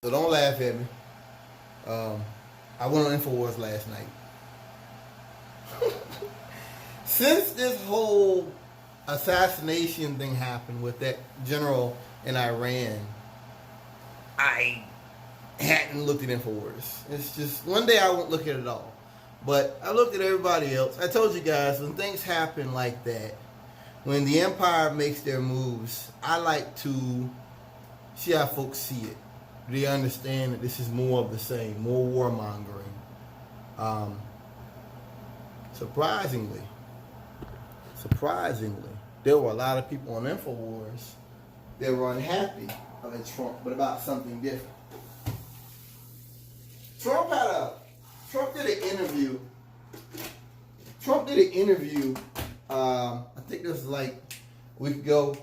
So don't laugh at me. I went on Infowars last night. Since this whole assassination thing happened with that general in Iran, I hadn't looked at Infowars. It's just one day I won't look at it all. But I looked at everybody else. I told you guys when things happen like that, when the empire makes their moves, I like to see how folks see it. Do they understand that this is more of the same, more warmongering? Surprisingly, there were a lot of people on Infowars that were unhappy about Trump, but about something different. Trump did an interview. I think it was like a week ago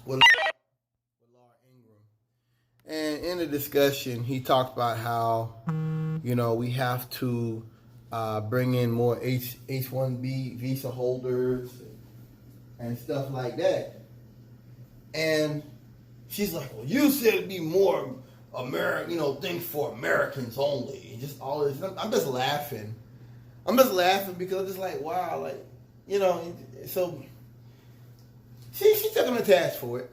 with Laura Ingraham. And in the discussion, he talked about how, we have to bring in more H-1B visa holders and stuff like that. And she's like, well, you said it'd be more American, things for Americans only. And just all this. I'm just laughing. Because it's like, wow, so she took him to task for it,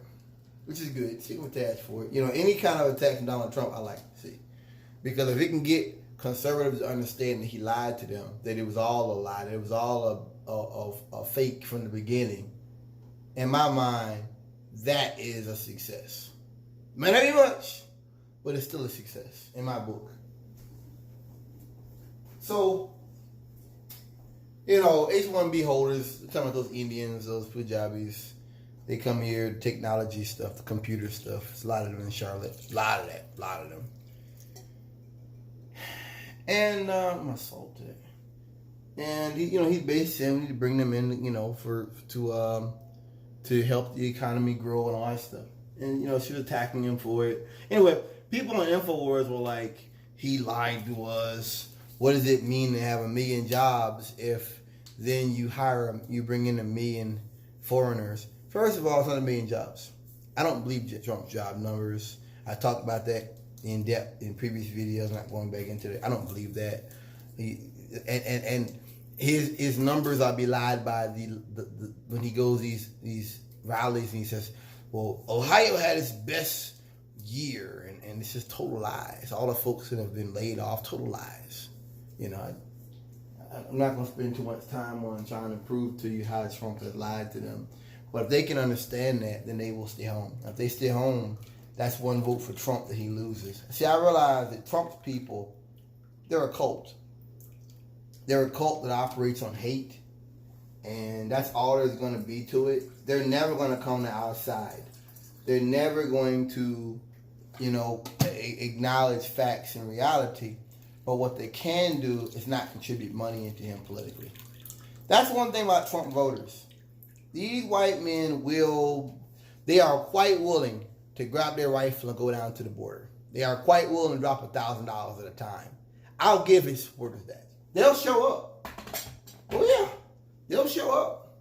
which is good. She took him to task for it. Any kind of attack from Donald Trump, I like to see. Because if it can get conservatives to understand that he lied to them, that it was all a lie, that it was all a fake from the beginning, in my mind, that is a success. May not be much, but it's still a success in my book. So, H-1B holders, talking about those Indians, those Punjabis, they come here, technology stuff, the computer stuff. There's a lot of them in Charlotte. A lot of them. And I'm assaulted. And he's basically saying we need to bring them in, to help the economy grow and all that stuff. And she was attacking him for it. Anyway, people on Infowars were like, he lied to us. What does it mean to have 1 million jobs if then you bring in 1 million foreigners? First of all, it's not 1 million jobs. I don't believe Trump's job numbers. I talked about that in depth in previous videos. I'm not going back into that. I don't believe that. And his numbers are belied by the when he goes these rallies and he says, well, Ohio had its best year, and it's just total lies. All the folks that have been laid off, total lies. I'm not going to spend too much time on trying to prove to you how Trump has lied to them. But if they can understand that, then they will stay home. If they stay home, that's one vote for Trump that he loses. See, I realize that Trump's people, they're a cult. They're a cult that operates on hate. And that's all there's going to be to it. They're never going to come to our side. They're never going to, acknowledge facts and reality. But what they can do is not contribute money into him politically. That's one thing about Trump voters. These white men they are quite willing to grab their rifle and go down to the border. They are quite willing to drop $1,000 at a time. I'll give his supporters that. They'll show up. Oh yeah, they'll show up.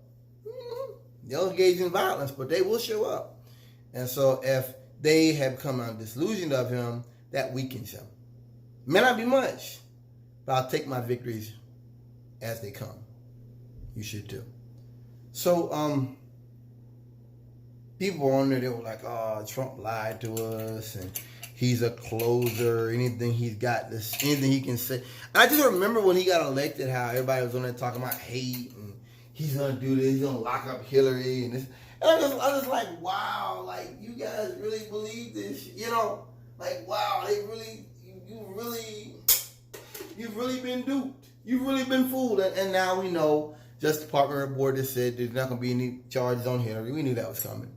They'll engage in violence, but they will show up. And so if they have come out disillusioned of him, that weakens him. May not be much, but I'll take my victories as they come. You should too. So, people on there, they were like, oh, Trump lied to us, and he's a closer, anything he can say. I just remember when he got elected, how everybody was on there talking about hate, and he's going to do this, he's going to lock up Hillary, and this. And I was like, wow, like, you guys really believe this? Like, wow, you've really been duped. You've really been fooled. And now we know, Justice Department report that said there's not going to be any charges on Hillary. We knew that was coming.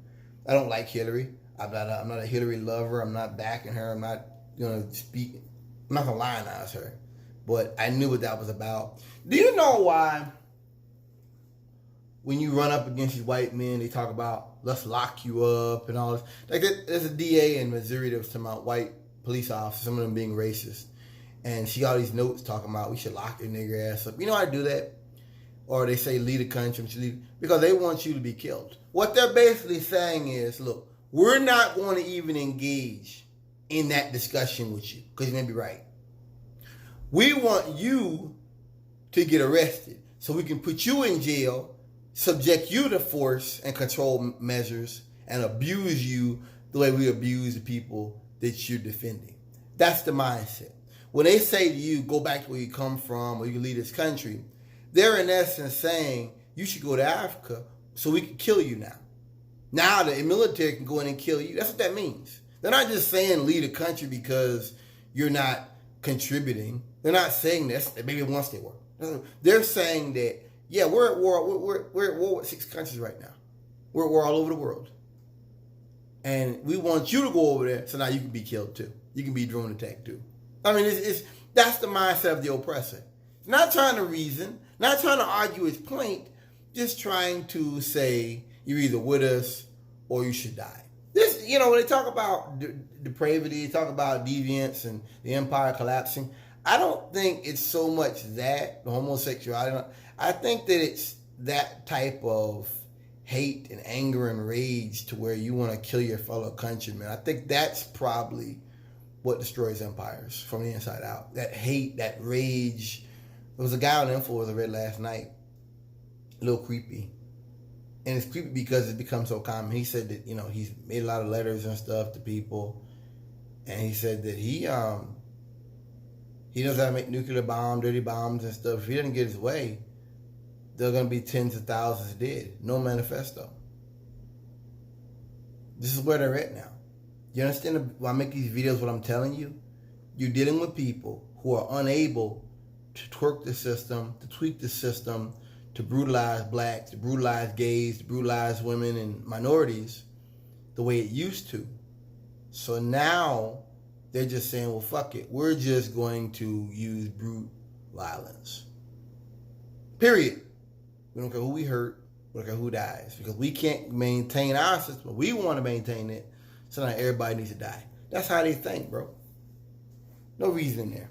I don't like Hillary. I'm not a Hillary lover. I'm not backing her. I'm not going to speak. I'm not going to lionize her. But I knew what that was about. Do you know why when you run up against these white men, they talk about, let's lock you up and all this? Like, there's a DA in Missouri that was talking about white police officers, some of them being racist. And she got all these notes talking about we should lock your nigger ass up. You know how to do that? Or they say leave the country, because they want you to be killed. What they're basically saying is, look, we're not going to even engage in that discussion with you, because you may be right. We want you to get arrested so we can put you in jail, subject you to force and control measures, and abuse you the way we abuse the people that you're defending. That's the mindset. When they say to you, go back to where you come from or you can leave this country, they're in essence saying you should go to Africa so we can kill you now. Now the military can go in and kill you. That's what that means. They're not just saying leave the country because you're not contributing. They're not saying this. Maybe once they were. They're saying that, yeah, we're at war. We're at war with 6 countries right now. We're at war all over the world. And we want you to go over there so now you can be killed too. You can be drone attacked too. I mean, that's the mindset of the oppressor. Not trying to reason, not trying to argue his point, just trying to say you're either with us or you should die. This, when they talk about depravity, talk about deviance and the empire collapsing, I don't think it's so much that, the homosexuality. I think that it's that type of hate and anger and rage to where you want to kill your fellow countrymen. I think that's probably what destroys empires from the inside out. That hate, that rage. There was a guy on Infowars I read last night, a little creepy. And it's creepy because it's become so common. He said that, he's made a lot of letters and stuff to people. And he said that he knows how to make nuclear bombs, dirty bombs and stuff. If he doesn't get his way, there are going to be tens of thousands dead. No manifesto. This is where they're at now. You understand when I make these videos, what I'm telling you? You're dealing with people who are unable to twerk the system, to tweak the system, to brutalize blacks, to brutalize gays, to brutalize women and minorities the way it used to. So now they're just saying, well, fuck it. We're just going to use brute violence. Period. We don't care who we hurt. We don't care who dies. Because we can't maintain our system. We want to maintain it. So now everybody needs to die. That's how they think, bro. No reason there.